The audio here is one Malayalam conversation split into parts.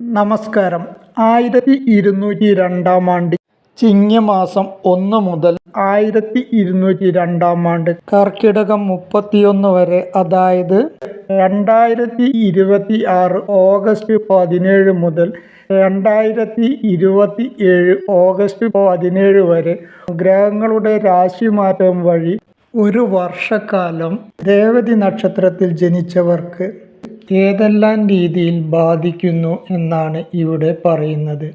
നമസ്കാരം. 1202 ചിങ്ങമാസം 1 മുതൽ 1202 കർക്കിടകം 31 വരെ, അതായത് 2026 ഓഗസ്റ്റ് 17 മുതൽ 2027 ഓഗസ്റ്റ് 17 വരെ ഗ്രഹങ്ങളുടെ രാശിമാറ്റം വഴി ഒരു വർഷക്കാലം രേവതി നക്ഷത്രത്തിൽ ജനിച്ചവർക്ക് ഏതെല്ലാം രീതിയിൽ ബാധിക്കുന്നു എന്നാണ് ഇവിടെ പറയുന്നത്.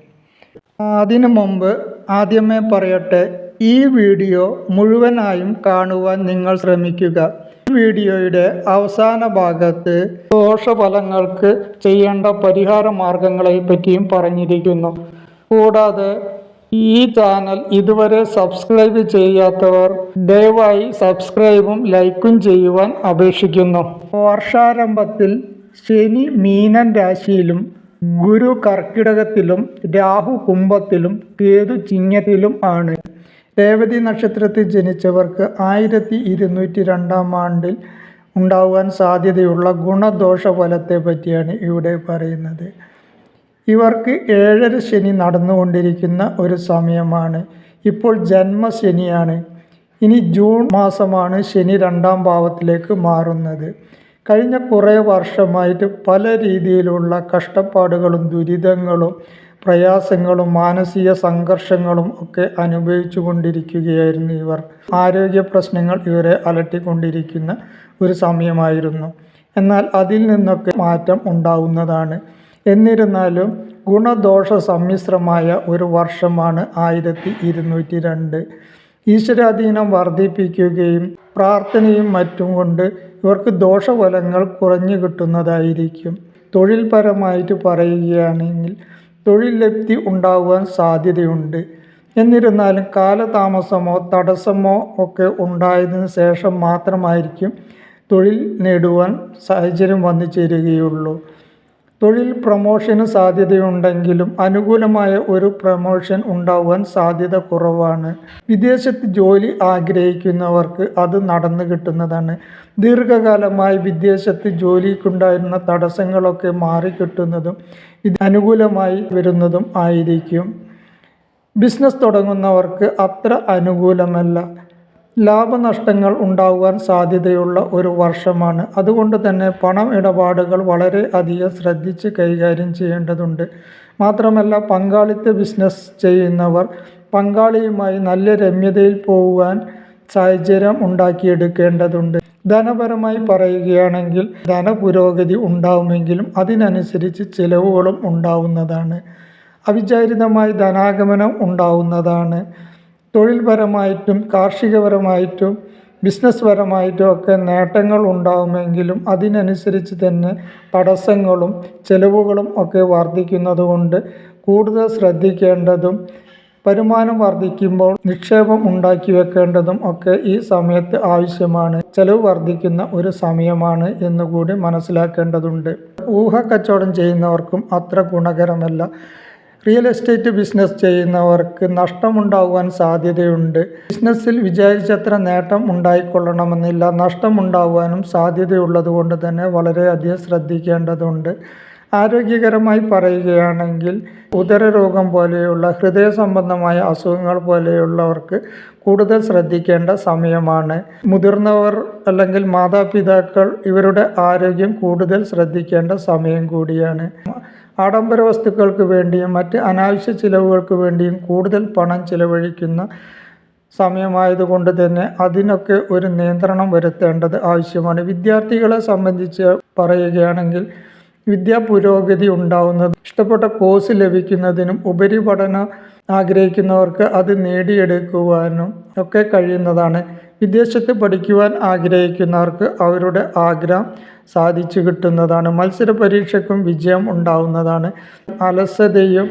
അതിനു മുമ്പ് ആദ്യമേ പറയട്ടെ, ഈ വീഡിയോ മുഴുവനായും കാണുവാൻ നിങ്ങൾ ശ്രമിക്കുക. ഈ വീഡിയോയുടെ അവസാന ഭാഗത്ത് ദോഷഫലങ്ങൾക്ക് ചെയ്യേണ്ട പരിഹാര മാർഗങ്ങളെ പറ്റിയും പറഞ്ഞിരിക്കുന്നു. കൂടാതെ ഈ ചാനൽ ഇതുവരെ സബ്സ്ക്രൈബ് ചെയ്യാത്തവർ ദയവായി സബ്സ്ക്രൈബും ലൈക്കും ചെയ്യുവാൻ അപേക്ഷിക്കുന്നു. വർഷാരംഭത്തിൽ ശനി മീനൻ രാശിയിലും ഗുരു കർക്കിടകത്തിലും രാഹു കുംഭത്തിലും കേതു ചിങ്ങത്തിലും ആണ്. രേവതി നക്ഷത്രത്തിൽ ജനിച്ചവർക്ക് 1202 ഉണ്ടാവാൻ സാധ്യതയുള്ള ഗുണദോഷ ഫലത്തെ പറ്റിയാണ് ഇവിടെ പറയുന്നത്. ഇവർക്ക് 7.5 ശനി നടന്നുകൊണ്ടിരിക്കുന്ന ഒരു സമയമാണ്. ഇപ്പോൾ ജന്മശനിയാണ്. ഇനി ജൂൺ മാസമാണ് ശനി 2ാം ഭാവത്തിലേക്ക് മാറുന്നത്. കഴിഞ്ഞ കുറേ വർഷമായിട്ട് പല രീതിയിലുള്ള കഷ്ടപ്പാടുകളും ദുരിതങ്ങളും പ്രയാസങ്ങളും മാനസിക സംഘർഷങ്ങളും ഒക്കെ അനുഭവിച്ചു കൊണ്ടിരിക്കുകയായിരുന്നു ഇവർ. ആരോഗ്യ പ്രശ്നങ്ങൾ ഇവരെ അലട്ടിക്കൊണ്ടിരിക്കുന്ന ഒരു സമയമായിരുന്നു. എന്നാൽ അതിൽ നിന്നൊക്കെ മാറ്റം ഉണ്ടാവുന്നതാണ്. എന്നിരുന്നാലും ഗുണദോഷ സമ്മിശ്രമായ ഒരു വർഷമാണ് 1202. ഈശ്വരാധീനം വർദ്ധിപ്പിക്കുകയും പ്രാർത്ഥനയും മറ്റും കൊണ്ട് ഇവർക്ക് ദോഷഫലങ്ങൾ കുറഞ്ഞു കിട്ടുന്നതായിരിക്കും. തൊഴിൽപരമായിട്ട് പറയുകയാണെങ്കിൽ തൊഴിൽ ലബ്ധി ഉണ്ടാകുവാൻ സാധ്യതയുണ്ട്. എന്നിരുന്നാലും കാലതാമസമോ തടസ്സമോ ഒക്കെ ഉണ്ടായതിനു ശേഷം മാത്രമായിരിക്കും തൊഴിൽ നേടുവാൻ സാഹചര്യം വന്നു ചേരുകയുള്ളൂ. തൊഴിൽ പ്രമോഷന് സാധ്യതയുണ്ടെങ്കിലും അനുകൂലമായ ഒരു പ്രമോഷൻ ഉണ്ടാവാൻ സാധ്യത കുറവാണ്. വിദേശത്ത് ജോലി ആഗ്രഹിക്കുന്നവർക്ക് അത് നടന്നു കിട്ടുന്നതാണ്. ദീർഘകാലമായി വിദേശത്ത് ജോലിക്കുണ്ടായിരുന്ന തടസ്സങ്ങളൊക്കെ മാറിക്കിട്ടുന്നതും ഇത് അനുകൂലമായി വരുന്നതും ആയിരിക്കും. ബിസിനസ് തുടങ്ങുന്നവർക്ക് അത്ര അനുകൂലമല്ല. ലാഭനഷ്ടങ്ങൾ ഉണ്ടാകുവാൻ സാധ്യതയുള്ള ഒരു വർഷമാണ്. അതുകൊണ്ട് തന്നെ പണം ഇടപാടുകൾ വളരെ അധികം ശ്രദ്ധിച്ച് കൈകാര്യം ചെയ്യേണ്ടതുണ്ട്. മാത്രമല്ല, പങ്കാളിത്ത ബിസിനസ് ചെയ്യുന്നവർ പങ്കാളിയുമായി നല്ല രമ്യതയിൽ പോകുവാൻ സാഹചര്യം ഉണ്ടാക്കിയെടുക്കേണ്ടതുണ്ട്. ധനപരമായി പറയുകയാണെങ്കിൽ ധനപുരോഗതി ഉണ്ടാവുമെങ്കിലും അതിനനുസരിച്ച് ചിലവുകളും ഉണ്ടാവുന്നതാണ്. അവിചാരിതമായി ധനാഗമനം ഉണ്ടാവുന്നതാണ്. തൊഴിൽപരമായിട്ടും കാർഷികപരമായിട്ടും ബിസിനസ് പരമായിട്ടും ഒക്കെ നേട്ടങ്ങൾ ഉണ്ടാവുമെങ്കിലും അതിനനുസരിച്ച് തന്നെ തടസ്സങ്ങളും ചെലവുകളും ഒക്കെ വർദ്ധിക്കുന്നതുകൊണ്ട് കൂടുതൽ ശ്രദ്ധിക്കേണ്ടതും വരുമാനം വർദ്ധിക്കുമ്പോൾ നിക്ഷേപം ഉണ്ടാക്കി വെക്കേണ്ടതും ഒക്കെ ഈ സമയത്ത് ആവശ്യമാണ്. ചെലവ് വർദ്ധിക്കുന്ന ഒരു സമയമാണ് എന്നുകൂടി മനസ്സിലാക്കേണ്ടതുണ്ട്. ഊഹക്കച്ചവടം ചെയ്യുന്നവർക്കും അത്ര ഗുണകരമല്ല. റിയൽ എസ്റ്റേറ്റ് ബിസിനസ് ചെയ്യുന്നവർക്ക് നഷ്ടമുണ്ടാകുവാൻ സാധ്യതയുണ്ട്. ബിസിനസ്സിൽ വിചാരിച്ചത്ര നേട്ടം ഉണ്ടായിക്കൊള്ളണമെന്നില്ല. നഷ്ടമുണ്ടാകുവാനും സാധ്യതയുള്ളത് കൊണ്ട് തന്നെ വളരെയധികം ശ്രദ്ധിക്കേണ്ടതുണ്ട്. ആരോഗ്യകരമായി പറയുകയാണെങ്കിൽ ഉദരരോഗം പോലെയുള്ള ഹൃദയ സംബന്ധമായ അസുഖങ്ങൾ പോലെയുള്ളവർക്ക് കൂടുതൽ ശ്രദ്ധിക്കേണ്ട സമയമാണ്. മുതിർന്നവർ അല്ലെങ്കിൽ മാതാപിതാക്കൾ ഇവരുടെ ആരോഗ്യം കൂടുതൽ ശ്രദ്ധിക്കേണ്ട സമയം കൂടിയാണ്. ആഡംബര വസ്തുക്കൾക്ക് വേണ്ടിയും മറ്റ് അനാവശ്യ ചിലവുകൾക്ക് വേണ്ടിയും കൂടുതൽ പണം ചിലവഴിക്കുന്ന സമയമായതുകൊണ്ട് തന്നെ അതിനൊക്കെ ഒരു നിയന്ത്രണം വരുത്തേണ്ടത് ആവശ്യമാണ്. വിദ്യാർത്ഥികളെ സംബന്ധിച്ച് പറയുകയാണെങ്കിൽ വിദ്യാ പുരോഗതി ഉണ്ടാവുന്നത് ഇഷ്ടപ്പെട്ട കോഴ്സ് ലഭിക്കുന്നതിനും ഉപരിപഠനം ആഗ്രഹിക്കുന്നവർക്ക് അത് നേടിയെടുക്കുവാനും ഒക്കെ കഴിയുന്നതാണ്. വിദേശത്ത് പഠിക്കുവാൻ ആഗ്രഹിക്കുന്നവർക്ക് അവരുടെ ആഗ്രഹം സാധിച്ചു കിട്ടുന്നതാണ്. മത്സര പരീക്ഷയ്ക്കും വിജയം ഉണ്ടാവുന്നതാണ്. അലസതയും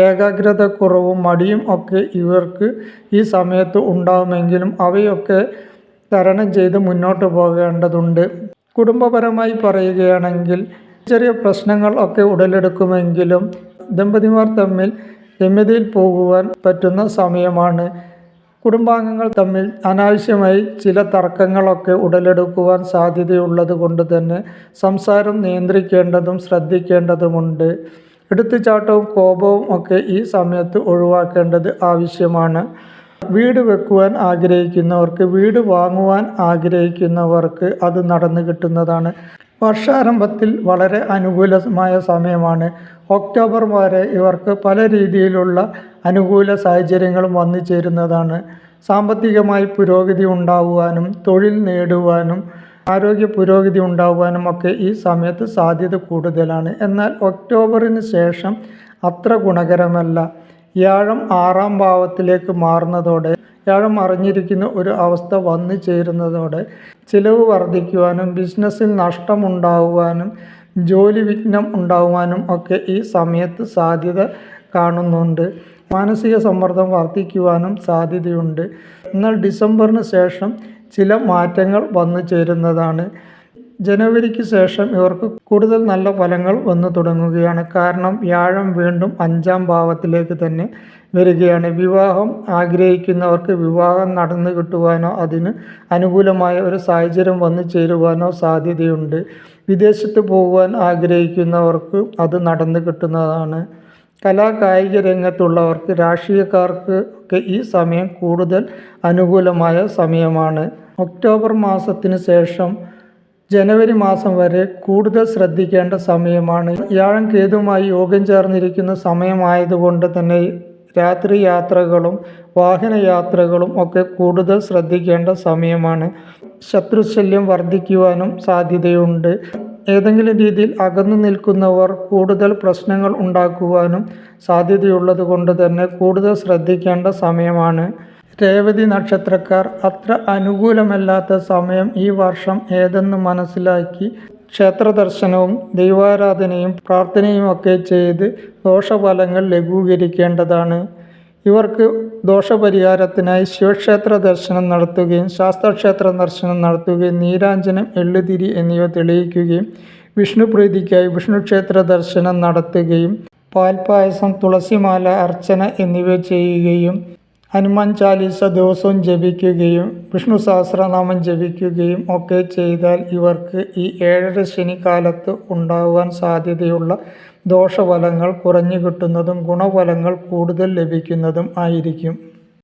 ഏകാഗ്രതക്കുറവും മടിയും ഒക്കെ ഇവർക്ക് ഈ സമയത്ത് ഉണ്ടാവുമെങ്കിലും അവയൊക്കെ തരണം ചെയ്ത് മുന്നോട്ട് പോകേണ്ടതുണ്ട്. കുടുംബപരമായി പറയുകയാണെങ്കിൽ ചെറിയ പ്രശ്നങ്ങൾ ഒക്കെ ഉടലെടുക്കുമെങ്കിലും ദമ്പതിമാർ തമ്മിൽ രമ്യതയിൽ പോകുവാൻ പറ്റുന്ന സമയമാണ്. കുടുംബാംഗങ്ങൾ തമ്മിൽ അനാവശ്യമായി ചില തർക്കങ്ങളൊക്കെ ഉടലെടുക്കുവാൻ സാധ്യതയുള്ളത് കൊണ്ട് തന്നെ സംസാരം നിയന്ത്രിക്കേണ്ടതും ശ്രദ്ധിക്കേണ്ടതുമുണ്ട്. എടുത്തുചാട്ടവും കോപവും ഒക്കെ ഈ സമയത്ത് ഒഴിവാക്കേണ്ടത് ആവശ്യമാണ്. വീട് വെക്കുവാൻ ആഗ്രഹിക്കുന്നവർക്ക്, വീട് വാങ്ങുവാൻ ആഗ്രഹിക്കുന്നവർക്ക് അത് നടന്നു കിട്ടുന്നതാണ്. വർഷാരംഭത്തിൽ വളരെ അനുകൂലമായ സമയമാണ്. ഒക്ടോബർ വരെ ഇവർക്ക് പല രീതിയിലുള്ള അനുകൂല സാഹചര്യങ്ങളും വന്നു ചേരുന്നതാണ്. സാമ്പത്തികമായി പുരോഗതി ഉണ്ടാകുവാനും തൊഴിൽ നേടുവാനും ആരോഗ്യ പുരോഗതി ഉണ്ടാകുവാനും ഒക്കെ ഈ സമയത്ത് സാധ്യത കൂടുതലാണ്. എന്നാൽ ഒക്ടോബറിന് ശേഷം അത്ര ഗുണകരമല്ല. വ്യാഴം 6-ാം ഭാവത്തിലേക്ക് മാറുന്നതോടെ, വ്യാഴം അറിഞ്ഞിരിക്കുന്ന ഒരു അവസ്ഥ വന്നു ചേരുന്നതോടെ ചിലവ് വർദ്ധിക്കുവാനും ബിസിനസ്സിൽ നഷ്ടമുണ്ടാകുവാനും ജോലി വിഘ്നം ഉണ്ടാകുവാനും ഒക്കെ ഈ സമയത്ത് സാധ്യത കാണുന്നുണ്ട്. മാനസിക സമ്മർദ്ദം വർദ്ധിക്കുവാനും സാധ്യതയുണ്ട്. എന്നാൽ ഡിസംബറിന് ശേഷം ചില മാറ്റങ്ങൾ വന്നു ചേരുന്നതാണ്. ജനുവരിക്ക് ശേഷം ഇവർക്ക് കൂടുതൽ നല്ല ഫലങ്ങൾ വന്നു തുടങ്ങുകയാണ്. കാരണം വ്യാഴം വീണ്ടും 5-ാം ഭാവത്തിലേക്ക് തന്നെ വരികയാണ്. വിവാഹം ആഗ്രഹിക്കുന്നവർക്ക് വിവാഹം നടന്നു കിട്ടുവാനോ അതിന് അനുകൂലമായ ഒരു സാഹചര്യം വന്നു ചേരുവാനോ സാധ്യതയുണ്ട്. വിദേശത്ത് പോകുവാൻ ആഗ്രഹിക്കുന്നവർക്ക് അത് നടന്നു കിട്ടുന്നതാണ്. കലാകായിക രംഗത്തുള്ളവർക്ക്, രാഷ്ട്രീയക്കാർക്ക് ഒക്കെ ഈ സമയം കൂടുതൽ അനുകൂലമായ സമയമാണ്. ഒക്ടോബർ മാസത്തിന് ശേഷം ജനുവരി മാസം വരെ കൂടുതൽ ശ്രദ്ധിക്കേണ്ട സമയമാണ്. വ്യാഴം കേതുവുമായി യോഗം ചേർന്നിരിക്കുന്ന സമയമായതുകൊണ്ട് തന്നെ രാത്രി യാത്രകളും വാഹനയാത്രകളും ഒക്കെ കൂടുതൽ ശ്രദ്ധിക്കേണ്ട സമയമാണ്. ശത്രുശല്യം വർദ്ധിക്കുവാനും സാധ്യതയുണ്ട്. ഏതെങ്കിലും രീതിയിൽ അകന്നു നിൽക്കുന്നവർ കൂടുതൽ പ്രശ്നങ്ങൾ ഉണ്ടാക്കുവാനും സാധ്യതയുള്ളത് കൊണ്ട് തന്നെ കൂടുതൽ ശ്രദ്ധിക്കേണ്ട സമയമാണ്. രേവതി നക്ഷത്രക്കാർ അത്ര അനുകൂലമല്ലാത്ത സമയം ഈ വർഷം ഏതെന്ന് മനസ്സിലാക്കി ക്ഷേത്ര ദർശനവും ദൈവാരാധനയും പ്രാർത്ഥനയും ഒക്കെ ചെയ്ത് ദോഷഫലങ്ങൾ ലഘൂകരിക്കേണ്ടതാണ്. ഇവർക്ക് ദോഷപരിഹാരത്തിനായി ശിവക്ഷേത്ര ദർശനം നടത്തുകയും ശാസ്താക്ഷേത്ര ദർശനം നടത്തുകയും നീരാഞ്ജനം, എള്ളുതിരി എന്നിവ തെളിയിക്കുകയും വിഷ്ണു പ്രീതിക്കായി വിഷ്ണു ക്ഷേത്ര ദർശനം നടത്തുകയും പാൽപ്പായസം, തുളസിമാല അർച്ചന എന്നിവ ചെയ്യുകയും ഹനുമാൻ ചാലീസ ദിവസവും ജപിക്കുകയും വിഷ്ണു സഹസ്രനാമം ജപിക്കുകയും ഒക്കെ ചെയ്താൽ ഇവർക്ക് ഈ 7.5 ശനി കാലത്ത് ഉണ്ടാകുവാൻ സാധ്യതയുള്ള ദോഷഫലങ്ങൾ കുറഞ്ഞു കിട്ടുന്നതും ഗുണഫലങ്ങൾ കൂടുതൽ ലഭിക്കുന്നതും ആയിരിക്കും.